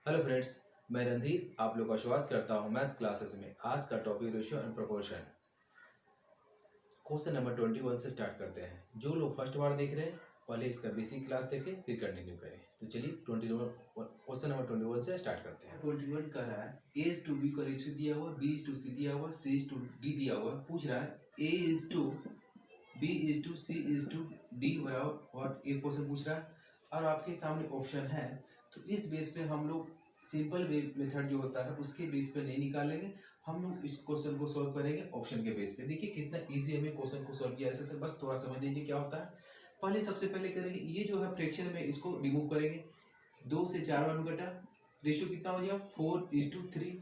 Hello friends, मैं रणधीर आप लोग का स्वागत करता हूं मैथ्स क्लासेस में। आज का topic ratio and proportion. Question number 21 से स्टार्ट करते हैं। जो लोग फर्स्ट बार देख रहे हैं पहले इसका बेसिक क्लास देखें फिर कंटिन्यू करें। तो चलिए क्वेश्चन नंबर 21 से स्टार्ट करते हैं। 21 कह रहा है ए इज टू बी का रेशियो दिया हुआ, बी इज टू सी दिया हुआ, सी इज टू डी दिया हुआ। पूछ रहा है A is to B is to C is to D बराबर व्हाट। एक क्वेश्चन पूछ रहा है और आपके सामने ऑप्शन है। तो इस बेस पे हम लोग सिंपल मेथड जो होता है उसके बेस पे नहीं निकालेंगे, हम लोग इस क्वेश्चन को सॉल्व करेंगे ऑप्शन के बेस पे। देखिए कितना इजी हमें क्वेश्चन को सॉल्व किया जा सकता है, बस थोड़ा समझ लीजिए क्या होता है। पहले सबसे पहले करेंगे ये जो है फ्रैक्शन में इसको रिमूव करेंगे। 2 से 4 बार में कटा, रेशियो कितना हो गया 4:3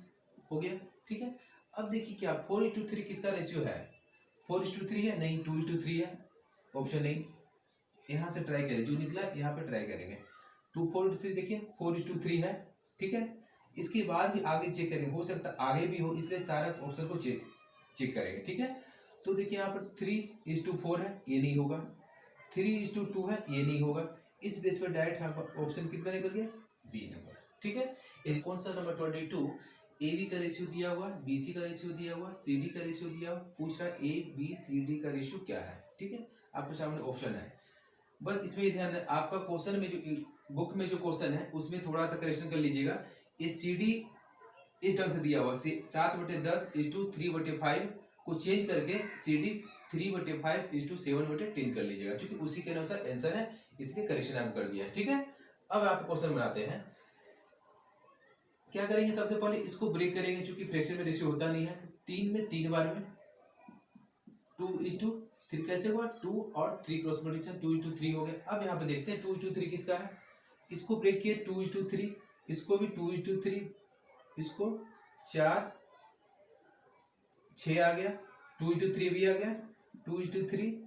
हो गया। ठीक है, अब देखिए क्या 4:3 किसका रेशियो है? 4:3 है? नहीं, 2:3 है। ऑप्शन नहीं, यहाँ से ट्राई करें, जो निकला यहाँ पे ट्राई करेंगे। 4:3 देखिए 4:3 है। ठीक है, इसके बाद भी आगे चेक करेंगे, हो सकता है आगे भी हो, इसलिए सारा ऑप्शन को चेक करेंगे। ठीक है, तो देखिए यहाँ पर 3:4 है, ये नहीं होगा। 3:2 है, ये नहीं होगा। इस बेस पर डायरेक्ट ऑप्शन कितना निकल गया? B number. ठीक है, यदि कौन सा नंबर 22 ए बी का रेशियो दिया हुआ, बी सी का रेशियो दिया हुआ, सी डी का रेशियो दिया हुआ। पूछ रहा है ए बी सी डी का रेशियो क्या है। ठीक है, आपके सामने ऑप्शन है, बस इसमें ध्यान है। आपका क्वेश्चन में जो बुक में जो क्वेश्चन है उसमें थोड़ा सा करेक्शन कर लीजिएगा। ये सी डी इस ढंग से दिया हुआ 7/10:3/5 को चेंज करके सी डी 3/5:7/10 कर लीजिएगा, क्योंकि उसी के अनुसार आंसर है, इसलिए करेक्शन आप कर दिया है। ठीक है, अब आप क्वेश्चन बनाते हैं। क्या करेंगे, सबसे पहले इसको ब्रेक करेंगे, क्योंकि फ्रैक्शन में रेशियो होता नहीं है। 3 में 3 बार में 2:3 कैसे हुआ? 2 और 3 क्रॉस मल्टीप्लिकेशन 2:3 हो गया। अब यहाँ पे देखते हैं 2:3 किसका है। इसको ब्रेक किए 2:3, इसको भी 2:3, इसको 4 6 आ गया, 2:3 भी आ गया, 2:3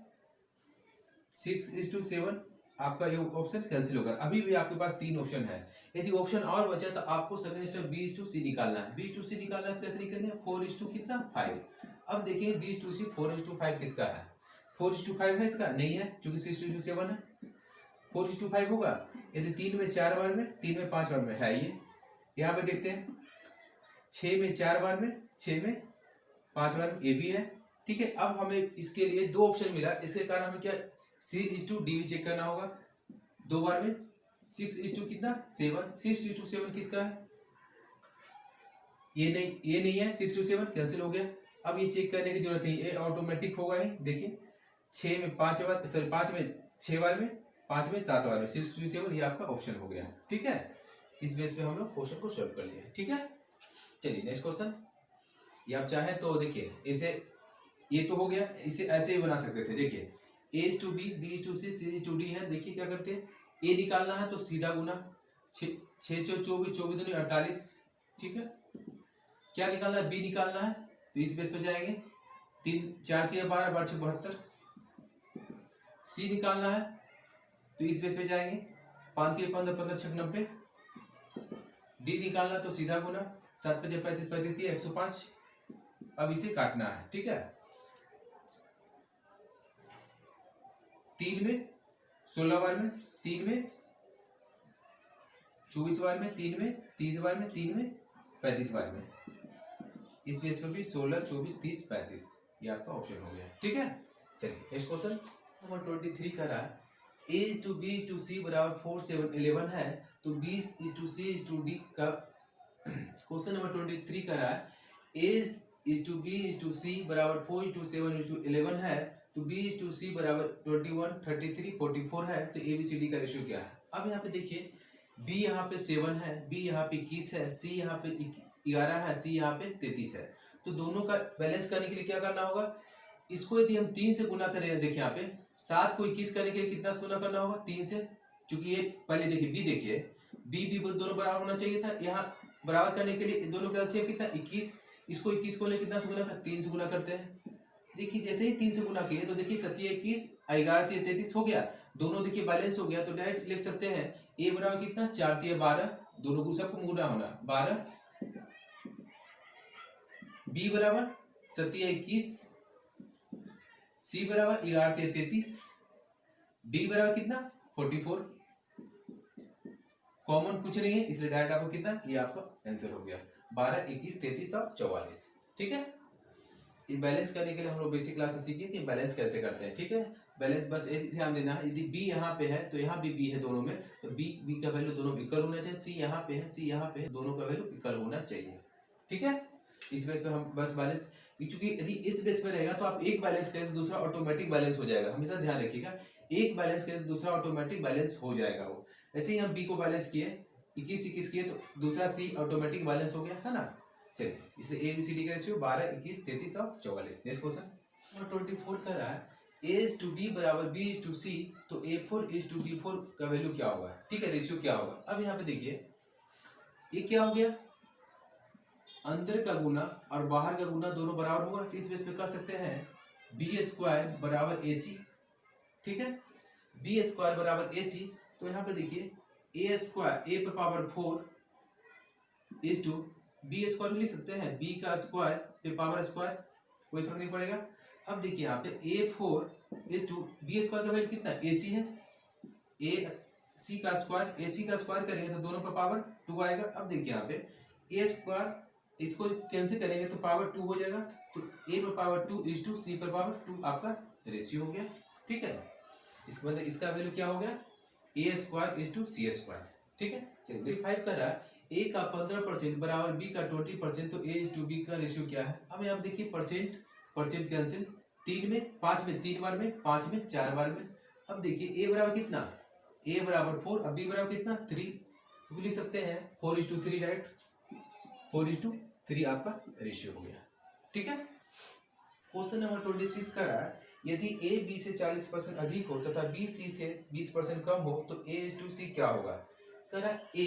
6:7। आपका ये ऑप्शन कैंसिल होगा। अभी भी आपके पास 3 ऑप्शन है। यदि ऑप्शन और बचा तो आपको सेकंड स्टेप B/C निकालना है। B/C निकालना है, कैसे निकालना है? 4 कितना 5। अब देखिए B/C 4:5 किसका है? 4:5 है इसका? नहीं है, क्योंकि 6:7 है। 4:5 होगा यदि 3 में 4 बार में, 3 में 5 बार में है। ये यहाँ पे देखते हैं 6 में 4 बार में, 6 में 5 बार में, ये भी है। ठीक है, अब हमें इसके लिए 2 ऑप्शन मिला, इसके कारण हमें क्या C/D भी चेक करना होगा। 2 बार में 6 कितना 7, 6:7 किसका है? ये नहीं है, 6:7 कैंसिल हो गया। अब ये चेक करने की जरूरत नहीं, ये ऑटोमेटिक होगा ही। देखिए 6 में 5 बार, सॉरी 5 में 6 बार में, 5 में 7 बार में, 6:7 ये आपका ऑप्शन हो गया। ठीक है, इस बेस पे हम लोग क्वेश्चन को सॉल्व कर लिए। ठीक है, चलिए नेक्स्ट क्वेश्चन। ये आप चाहें तो देखिए इसे, ये तो हो गया, इसे ऐसे ही बना सकते थे। देखिए A/B, B/C, C/D है। देखिए क्या करते हैं, ए निकालना है तो सीधा गुना 6 6 24, 24 दूनी 48। ठीक है, क्या निकालना है? बी निकालना है, तो इस बेस पे जाएंगे 3 4 3 12 12 6 72। सी निकालना है तो इस बेस पे जाएंगे 5 3 15 15 6 90। डी निकालना तो सीधा गुना 7 5 35 35 105। अब इसे काटना है। ठीक है, 3 में 16 बार में, 3 में 24 बार में, 3 में 30 बार में, 3 में 35 बार में। इस बेस पर भी 16 24 30 35 ये आपका ऑप्शन हो गया। ठीक है, चलिए नेक्स्ट क्वेश्चन नंबर 23 का रहा है A/B/C बराबर 4 7 11 है, तो B/C/D का क्वेश्चन नंबर 23 का रहा है A/B/C बराबर 4:7:11 है, तो B/C बराबर 21 33 44 है, तो ABCD का रेशियो क्या है? अब यहाँ पे देखिए B यहाँ पे 7 है, B यहाँ पे 21 है, C यहाँ पे 11 है, C यहाँ पे 33 है। तो दोनों का बैलेंस करने के लिए क्या करना होगा? इसको यदि हम 3 से गुना करें, देखिए यहाँ पे 7 को 21 करने के लिए कितना से गुना करना होगा? 3 से, क्योंकि ये पहले देखिए B, देखिए B दोनों बराबर होना चाहिए था। यहाँ बराबर करने के लिए दोनों का एलसीएम कितना 21, इसको 21 को ले कितना से गुना कर? 3 से गुना करते हैं। देखिए जैसे ही 3 से गुना किए तो देखिए 7 21 11 33 हो गया, दोनों देखिए बैलेंस हो गया। तो डायरेक्ट लिख सकते हैं ए बराबर कितना 4 12, दोनों को सबको गुना होना 12, बी बराबर 7 21, सी बराबर 11 33, डी बराबर कितना 44। कॉमन कुछ नहीं है, इसलिए डायरेक्ट आपको कितना, ये आपका आंसर हो गया 12, 21, 33 और 44। ठीक है, ये बैलेंस करने के लिए हम लोग बेसिक क्लास से सीखे कि बैलेंस कैसे करते हैं। ठीक है, बैलेंस बस ऐसे ध्यान देना है, यदि बी यहाँ पे है तो यहाँ भी बी है दोनों में, तो बी का वैल्यू दोनों इक्वल होना चाहिए। सी यहाँ पे है, सी यहाँ पे है, दोनों का वैल्यू इक्वल होना चाहिए। ठीक है, इस बेस पे हम बस बैलेंस, क्योंकि यदि इस बेस पे रहेगा तो आप एक बैलेंस करें तो दूसरा ऑटोमेटिक बैलेंस हो जाएगा। हमेशा ध्यान रखिएगा, एक बैलेंस करें तो दूसरा ऑटोमेटिक बैलेंस हो जाएगा। वो ऐसे ही हम बी को बैलेंस किए 21 किए तो दूसरा सी ऑटोमेटिक बैलेंस हो गया, है ना। चलिए, इसलिए ABCD का रेशियो 12, 21, 33 और 44। नेक्स्ट क्वेश्चन 24 कर रहा है A:B बराबर B:C, तो A4:B4 का वैल्यू क्या होगा। ठीक है, रेशियो क्या होगा। अब यहाँ पे देखिए, ये क्या हो गया, अंदर का गुना और बाहर का गुना दोनों बराबर होगा, तो इस बेस पे कर सकते हैं B² बराबर AC। ठीक है, B² बराबर AC, तो यहाँ पे देखिए A² पे पावर 4 इज टू B² लिख सकते हैं, B का स्क्वायर पे पावर स्क्वायर, कोई फर्क नहीं पड़ेगा। अब देखिए यहाँ पे A4 इज टू B² का वैल्यू कितना, AC है, AC का स्क्वायर करेंगे तो दोनों का पावर 2 आएगा। अब देखिए यहाँ पे A², इसको कैंसिल करेंगे तो पावर 2 हो जाएगा, तो A पर पावर 2 इज टू C पर पावर 2 आपका रेशियो हो गया। ठीक है, इसका मतलब इसका वैल्यू क्या हो गया, A² इज टू C²। ठीक है, चलिए 5 कर रहा है A का 15% बराबर B का 20%, तो A:B का रेशियो क्या है। अब यहाँ देखिए परसेंट कैंसिल, 3 में 5 में 3 बार में, 5 में 4 बार में। अब देखिए A बराबर कितना, A बराबर 4, अब B बराबर कितना 3, तो लिख सकते हैं 4:3 डायरेक्ट, 4:3 आपका रेशियो हो गया। ठीक है, क्वेश्चन नंबर 26 का रहा है यदि A B से 40% अधिक हो तथा B C से 20% कम हो तो A:C क्या होगा। कह रहा A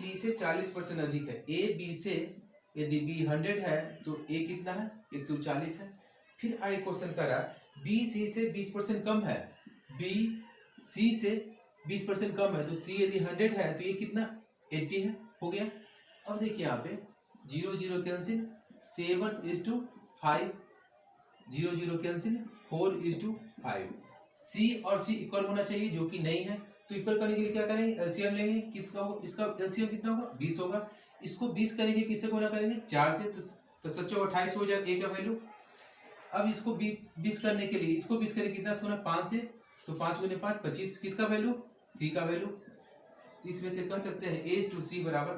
B से 40% अधिक है, A B से यदि B 100 है तो A कितना है 140 है। फिर आगे क्वेश्चन कर रहा B C से 20% कम है, B C से 20% कम है, तो C यदि 100 है तो ये कितना 80 है, हो गया। अब देखिए यहाँ पे 0 0 कैंसिल, 7:5, 0 0 कैंसिल, 4:5। C और C इक्वल होना चाहिए, जो कि नहीं है, तो इक्वल करने के लिए क्या करेंगे, एलसीएम लेंगे। कितना होगा, इसका एलसीएम कितना होगा 20 होगा। इसको 20 करेंगे, किससे गुणा करेंगे 4 से, तो 7 28 हो जाएगा A का वैल्यू। अब इसको 20 करने के लिए इसको 20 करेंगे कितना से 5 से, तो 5 गुने 5 25, किसका वैल्यू C का वैल्यू। तो इसमें से कह सकते हैं A:C बराबर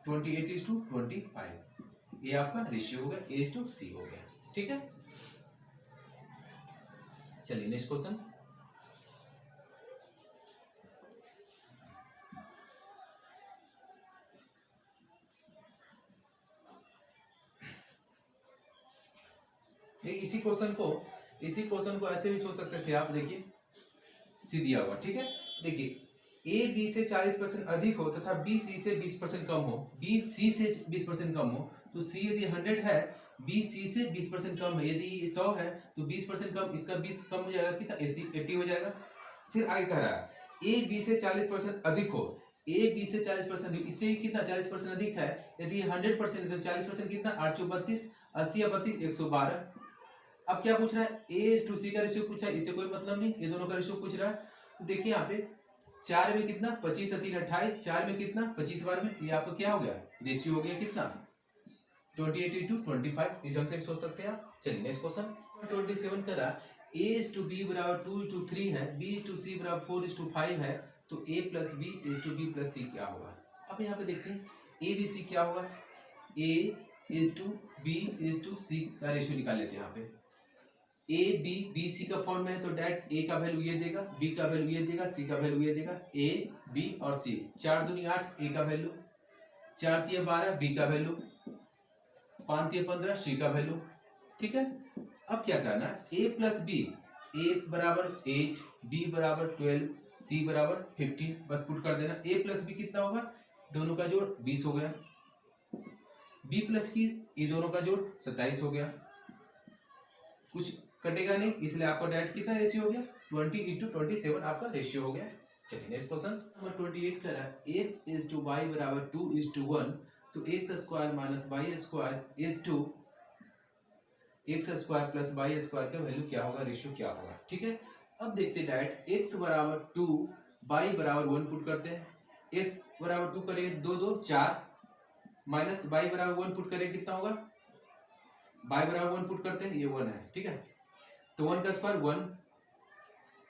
28:25, ये आपका रेशियो होगा, A:C हो गया। ठीक है, चलिए नेक्स्ट क्वेश्चन इसी क्वेश्चन को ऐसे भी सोच सकते थे आप। देखिए सी दिया हुआ, ठीक है, देखिए A B से 40% अधिक हो तथा B C से 20% कम हो, B C से 20% कम हो, तो C यदि 100 है, B C से 20% कम है, यदि 100 है तो 20% कम, इसका 20 कम हो जाएगा, कितना 80 हो जाएगा। फिर आगे कह रहा है A B से 40% अधिक हो, A B से 40% अधिक, इससे कितना 40% अधिक है, यदि 100% है तो 40% कितना 8 × 32, 80 या 32 112। अब क्या पूछ रहा है, A:C का रेशियो पूछा है, इससे कोई मतलब नहीं, ये दोनों का रेशियो पूछ रहा है। तो देखिए यहाँ पे 4 में कितना 25 3 28, 4 में कितना 25 बार में, ये आपका क्या हो गया रेशियो हो गया कितना 28:25। इस ढंग से भी सोच सकते हैं आप। चलिए नेक्स्ट क्वेश्चन 27 का रहा A:B बराबर 2:3 है, B:C बराबर 4:5 है, तो A + B B + C क्या होगा। अब यहाँ पे देखते हैं A B C क्या होगा, A:B C का रेशियो निकाल लेते हैं। यहाँ पे A B B C का फॉर्म में है तो डायरेक्ट A का वैल्यू ये देगा, B का वैल्यू ये देगा, C का वैल्यू ये देगा, A B और C। 4 दूनी 8, A का वैल्यू, 4 तिये 12, B का वैल्यू, 5 तिये 15, C का वैल्यू। ठीक है, अब क्या करना है A + B, A बराबर 8, B बराबर 12, C बराबर 15, बस पुट कर देना। A + B कितना होगा, दोनों का जोड़ 20 हो गया, B + की ये दोनों का जोड़ 27 हो गया, कुछ कटेगा नहीं, इसलिए आपका डायरेक्ट कितना रेशियो हो गया 20:27 आपका रेशियो हो गया। चलिए नेक्स्ट क्वेश्चन नंबर 28 का है x:y बराबर 2:1, तो x² - y² x² + y² का वैल्यू क्या होगा, रेशियो क्या होगा। ठीक है, अब देखते हैं डायरेक्ट x बराबर 2, y बराबर 1 पुट करते हैं, x बराबर 2 करेंगे, 2 2 4 माइनस y बराबर 1 पुट करेंगे, कितना होगा, y बराबर 1 पुट करते हैं, ये 1 है, ठीक है। तो 1 का स्क्वायर 1,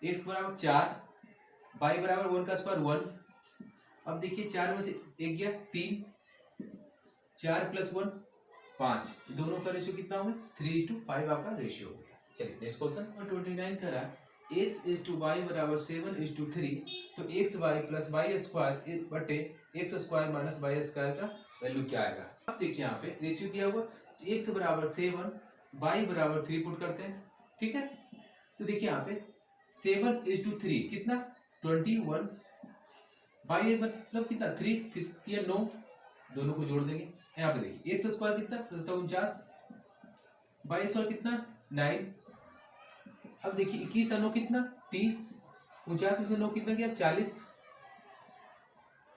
x बराबर 4, y बराबर 1 का स्क्वायर 1। अब देखिए 4 में से एक गया 3, 4 प्लस 1 5, दोनों का रेशियो कितना होगा 3:5 आपका रेशियो हो गया। चलिए नेक्स्ट क्वेश्चन 29 करा x:y बराबर 7:3, तो xy प्लस वाई स्क्वायर बटे X square minus Y square का वैल्यू क्या आएगा। अब देखिए यहाँ पे रेशियो दिया हुआ, तो x बराबर 7, y बराबर 3 पुट करते हैं, ठीक है। तो देखिए यहाँ पे 7:3 कितना 21, y मतलब कितना 3 9, दोनों को जोड़ देंगे। यहाँ पे देखिए एक्स स्क्वायर कितना 49, वाई स्क्वायर कितना 9। अब देखिए 21 और 9 कितना 30, 49 में से 9 कितना गया 40,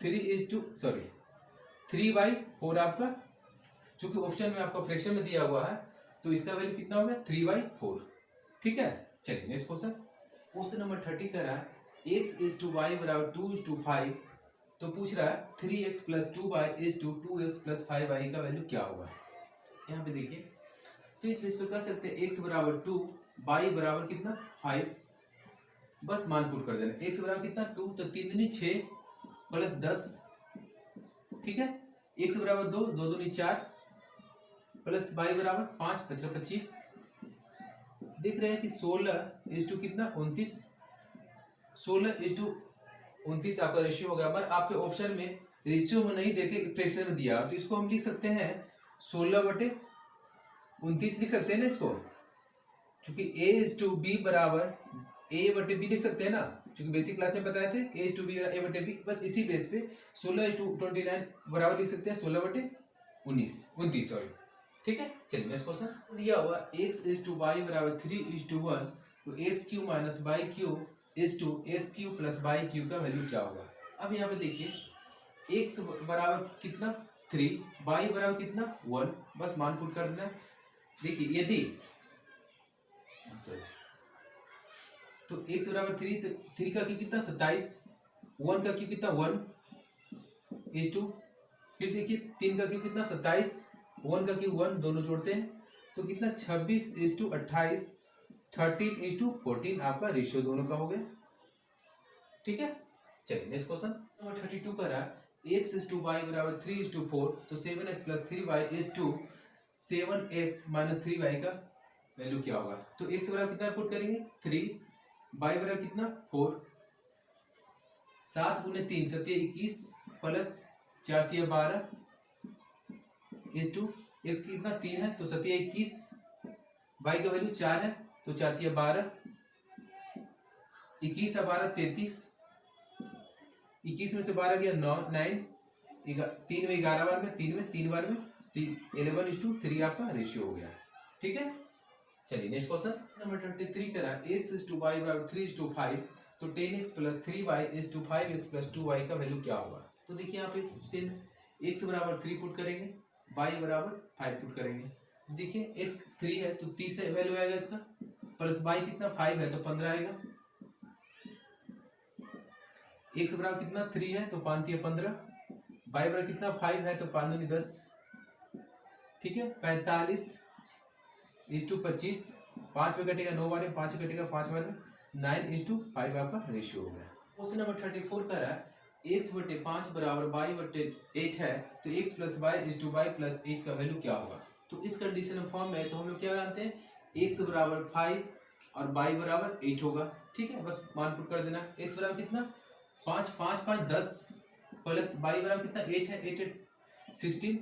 3/4 आपका, चूंकि ऑप्शन में आपका फ्रैक्शन में दिया हुआ है तो इसका वैल्यू कितना होगा 3/4, ठीक है। चलिए नेक्स्ट क्वेश्चन नंबर 30 का रहा x:y बराबर 2:5, तो पूछ रहा है 3x + 2y 2x + 5y का वैल्यू क्या होगा। यहाँ पे देखिए, तो इस बेस पे कर सकते हैं x बराबर 2, y बराबर कितना 5, बस मान पुट कर देना। x बराबर कितना 2, तो 3 दूनी 6 प्लस 10, ठीक है। x बराबर 2, 2 दूनी 4 प्लस y बराबर 5, 5 25। देख रहे हैं कि 16 कितना 29, 16:29 आपका रेशियो हो गया। पर आपके ऑप्शन में रेशियो में नहीं देके फ्रैक्शन में दिया, तो इसको हम लिख सकते हैं 16/29 लिख सकते हैं ना इसको, क्योंकि a:b बराबर a/b लिख सकते हैं ना, क्योंकि बेसिक क्लास में बताए थे a:b a/b, बस इसी बेस पे 16:29 बराबर लिख सकते हैं 16/29, सॉरी, ठीक है। चलिए नेक्स्ट क्वेश्चन दिया हुआ x:y बराबर 3:1, तो x³ - y³ x³ + y³ का वैल्यू क्या होगा। अब यहाँ पे देखिए x बराबर कितना 3, y बराबर कितना 1, बस मान पुट कर देना। देखिए यदि तो x बराबर 3, तो 3 का क्यू कितना 27, 1 का क्यू कितना 1:2, फिर देखिए 3 का क्यू कितना 27, 1 का क्यू 1, दोनों जोड़ते हैं तो कितना 26:28, 13:14 आपका रेशियो दोनों का हो गया, ठीक है। चलिए नेक्स्ट क्वेश्चन नंबर 32 का रहा x:y बराबर 3:4, तो 7x + 3y 7x - 3y का वैल्यू क्या होगा। तो x बराबर कितना पुट करेंगे 3, y बराबर कितना 4, 7 × 3 7 21 प्लस 4 3 12 x कितना 3 है, तो 7 21, y का वैल्यू 4 है, तो 4 3 12, 21 और 12 33, 21 में से 12 गया 9, 3 में 11 बार में, 3 बार में, 11:3 आपका रेशियो हो गया, ठीक है। चलिए नेक्स्ट क्वेश्चन नंबर 23 करा x:y बराबर 3:5, तो 10x + 3y 5x + 2y का वैल्यू क्या होगा। तो देखिए यहाँ पे सेम x बराबर 3 पुट करेंगे, y बराबर 5 पुट करेंगे। देखिए x 3 है तो 30 वैल्यू आएगा इसका, प्लस y कितना 5 है तो 15 आएगा। x बराबर कितना 3 है तो 5 3 15, y बराबर कितना 5 है तो 5 दूनी 10, ठीक है। 45:25, 5 में कटेगा 9 बार में, 5 कटेगा 5 बार में, 9:5 आपका रेशियो हो गया। क्वेश्चन नंबर 34 का रहा x/5 बराबर y/8 है, तो x + y y + 8 का वैल्यू क्या होगा। तो इस कंडीशन फॉर्म में तो हम लोग क्या जानते हैं x बराबर 5 और y बराबर 8 होगा, ठीक है। बस मान पुट कर देना, x बराबर कितना 5 5 5 10 प्लस y बराबर कितना 8 है, 8 16,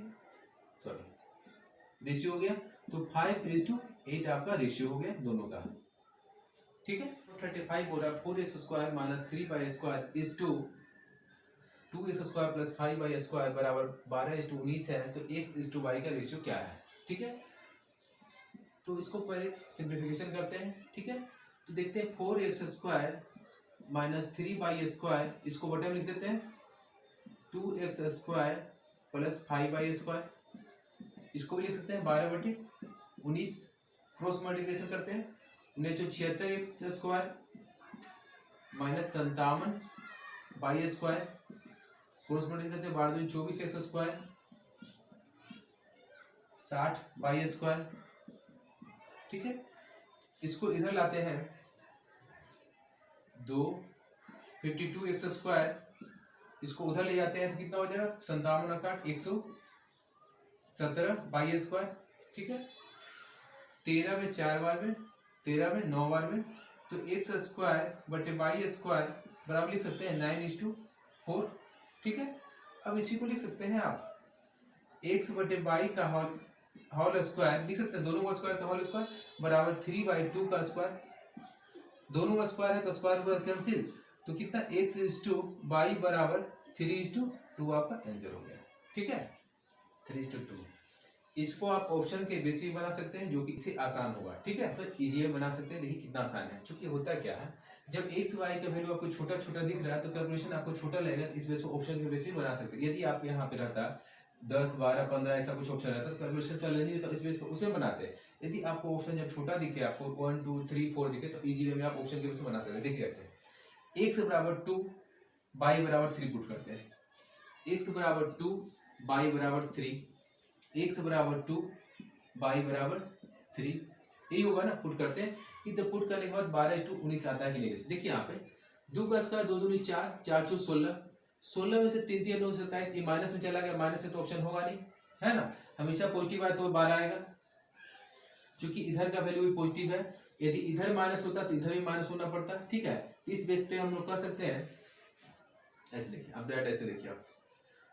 सॉरी रेशियो हो गया, तो 5:8 आपका रेशियो हो गया दोनों का, ठीक है। 35 बोल रहा 4x² - 3y² 2x² + 5y² बराबर 12:19 है, तो x:y का रेशियो क्या है, ठीक है। तो इसको पहले सिंप्लीफिकेशन करते हैं, ठीक है। तो देखते हैं 4x² - 3y², इसको बटे में लिख देते हैं 2x² + 5y², इसको भी लिख सकते हैं 12/19, क्रॉस मल्टीप्लिकेशन करते हैं 76x² - 57 बाई स्क्वायर कोरस्पोंडिंग करते हैं 12×24 एक्स स्क्वायर 60 बाई स्क्वायर। ठीक है, इसको इधर लाते हैं 52 एक्स स्क्वायर, इसको उधर ले जाते हैं तो कितना हो जाएगा 57×60 117 बाई स्क्वायर। ठीक है, 13 में 4 बार में 13 में 9 बार में, तो एक्स स्क्वायर बटे बाई स्क्वायर बराबर लिख सकते हैं 9:4। ठीक है, अब इसी को लिख सकते हैं आप एक्स बटे बाई का होल स्क्वायर लिख सकते हैं, दोनों का स्क्वायर तो होल स्क्वायर बराबर 3/2 का स्क्वायर, दोनों का स्क्वायर है तो स्क्वायर कैंसिल, तो कितना x/बाई बराबर 3:2 आपका आंसर हो गया। ठीक है, 3:2। इसको आप ऑप्शन के बेसिस बना सकते हैं जो कि इससे आसान होगा। ठीक है, तो इजी बना सकते हैं। देखिए कितना आसान है, क्योंकि होता क्या है जब एक्स वाई का वैल्यू आपको छोटा छोटा दिख रहा है तो कैलकुलेशन आपको छोटा लगेगा, इस बेस पर ऑप्शन के बेस पे बना सकते हैं। यदि आप यहाँ पे रहता 10 12 15 ऐसा कुछ ऑप्शन रहता तो कैलकुलेशन चल नहीं तो इस बेस पर उसमें बनाते हैं। यदि आपको ऑप्शन जब छोटा दिखे, आपको 1 2 3 4 दिखे तो इजी वे में आप ऑप्शन के बेस पे बना सकते हैं। देखिए ऐसे एक्स बराबर 2 बाई बराबर 3 पुट करते हैं, एक्स बराबर 2 बाई बराबर 3, एक्स बराबर 2 बाई बराबर 3, यही होगा ना, पुट करते हैं। इधर पुट करने के बाद 12:19 आता है कि नहीं। देखिए यहाँ पे 2 का स्क्वायर 2 दूनी 4, 4 चौक 16, 16 में से 3 3 9 27, ये माइनस में चला गया, माइनस से तो ऑप्शन होगा नहीं, है ना, हमेशा पॉजिटिव आए तो 12 आएगा, क्योंकि इधर का वैल्यू भी पॉजिटिव है। यदि इधर माइनस होता तो इधर भी माइनस होना पड़ता। ठीक है, इस बेस पे हम लोग कर सकते हैं ऐसे। देखिए अब डायरेक्ट ऐसे देखिए आप,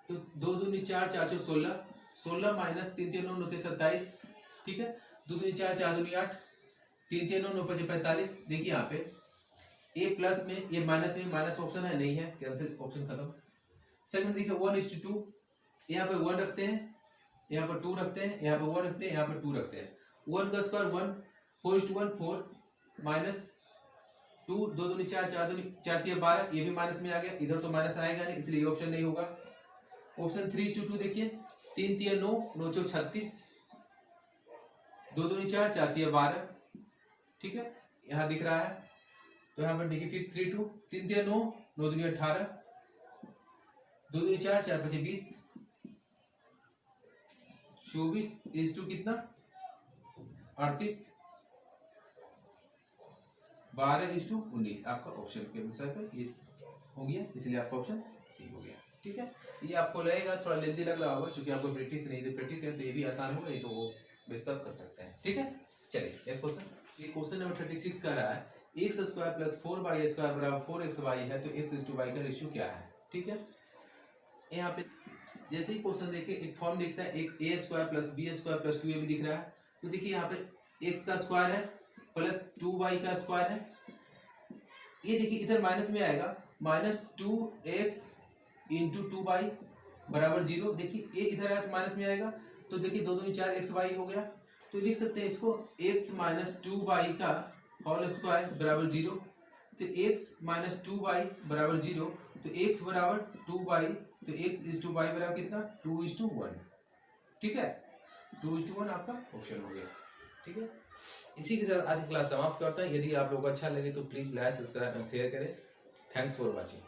तो 2 दूनी 4, 4 चौक 16, 16 माइनस 3 3 9 9 27। ठीक है, 2 दूनी 4, 4 दूनी 8, 3 3 9 9 5 45। देखिए यहाँ पे ए प्लस में ये माइनस में, माइनस ऑप्शन है नहीं है, कैंसिल, ऑप्शन खत्म। सेकंड देखिए 1:2, यहाँ पे 1 रखते हैं, यहाँ पर 2 रखते हैं, यहाँ पर 1 रखते हैं, यहाँ पर 2 रखते हैं। 1 का स्क्वायर 1, 4:1 4 माइनस 2, 2 दूनी 4, 4 दूनी 4 3 12, ये भी माइनस में आ गया, इधर तो माइनस आएगा नहीं इसलिए ये ऑप्शन नहीं होगा। ऑप्शन 3:2 देखिए, 3 3 9 9 चौक 36, 2 दूनी 4, 4 3 12। ठीक है, यहाँ दिख रहा है तो यहाँ पर देखिए फिर 3 2, 3 3 9 9 दूनी 18, 2 दूनी 4, 4 5 20, 24 इस टू कितना 38, 12:19 आपका ऑप्शन के अनुसार पर ये हो गया, इसलिए आपका ऑप्शन सी हो गया। ठीक है, ये आपको लगेगा थोड़ा लेंदी लग रहा होगा क्योंकि आपको प्रैक्टिस नहीं, प्रैक्टिस करें तो ये भी आसान होगा, नहीं तो वो बेस्टअप कर सकते हैं। ठीक है, चलिए नेक्स्ट क्वेश्चन। ये क्वेश्चन नंबर 36 का रहा है x square plus 4y square बराबर 4xy है तो x/y का रेशियो क्या है। ठीक है, यहाँ पे जैसे ही क्वेश्चन देखिए एक फॉर्म दिखता है, एक a square plus b square plus 2a भी दिख रहा है, तो देखिए यहाँ पे x का स्क्वायर है प्लस 2y का स्क्वायर है, ये देखिए इधर माइनस में आएगा, -2x × 2y बराबर 0। देखिए ये इधर आया तो माइनस में आएगा, तो देखिए 2 दूनी 4 xy हो गया, तो लिख सकते हैं इसको x - 2y का होल स्क्वायर बराबर 0। तो x - 2y बराबर 0, तो x बराबर 2y, तो x/y बराबर कितना 2:1। ठीक है, 2:1 आपका ऑप्शन हो गया। ठीक है, इसी के साथ आज की क्लास समाप्त करता है। यदि आप लोग को अच्छा लगे तो प्लीज़ लाइक सब्सक्राइब और शेयर करें। Thanks for watching.